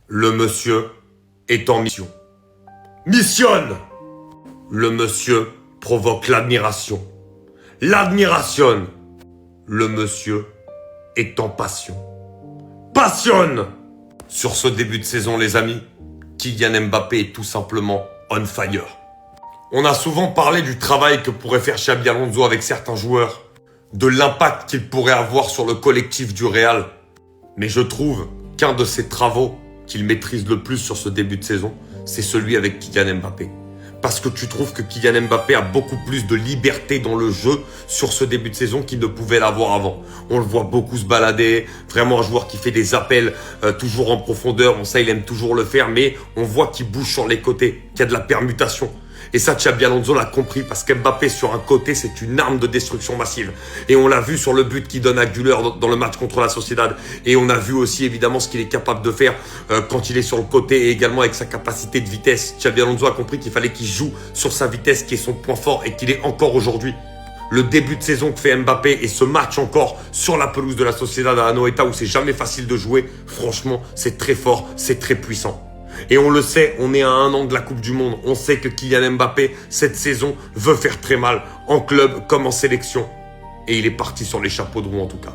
Le monsieur est en mission. Missionne! Le monsieur provoque l'admiration. L'admiration! Le monsieur est en passion. Passionne! Sur ce début de saison, les amis, Kylian Mbappé est tout simplement on fire. On a souvent parlé du travail que pourrait faire Xabi Alonso avec certains joueurs, de l'impact qu'il pourrait avoir sur le collectif du Real. Mais je trouve qu'un de ses travaux qu'il maîtrise le plus sur ce début de saison, c'est celui avec Kylian Mbappé. Parce que tu trouves que Kylian Mbappé a beaucoup plus de liberté dans le jeu sur ce début de saison qu'il ne pouvait l'avoir avant. On le voit beaucoup se balader, vraiment un joueur qui fait des appels toujours en profondeur, on sait il aime toujours le faire, mais on voit qu'il bouge sur les côtés, qu'il y a de la permutation. Et ça, Xabi Alonso l'a compris parce qu'Mbappé sur un côté, c'est une arme de destruction massive. Et on l'a vu sur le but qu'il donne à Güler dans le match contre la Sociedad. Et on a vu aussi évidemment ce qu'il est capable de faire quand il est sur le côté et également avec sa capacité de vitesse. Xabi Alonso a compris qu'il fallait qu'il joue sur sa vitesse qui est son point fort et qu'il est encore aujourd'hui. Le début de saison que fait Mbappé et ce match encore sur la pelouse de la Sociedad à Anoeta où c'est jamais facile de jouer, franchement, c'est très fort, c'est très puissant. Et on le sait, on est à 1 an de la Coupe du Monde. On sait que Kylian Mbappé, cette saison, veut faire très mal, en club comme en sélection. Et il est parti sur les chapeaux de roue en tout cas.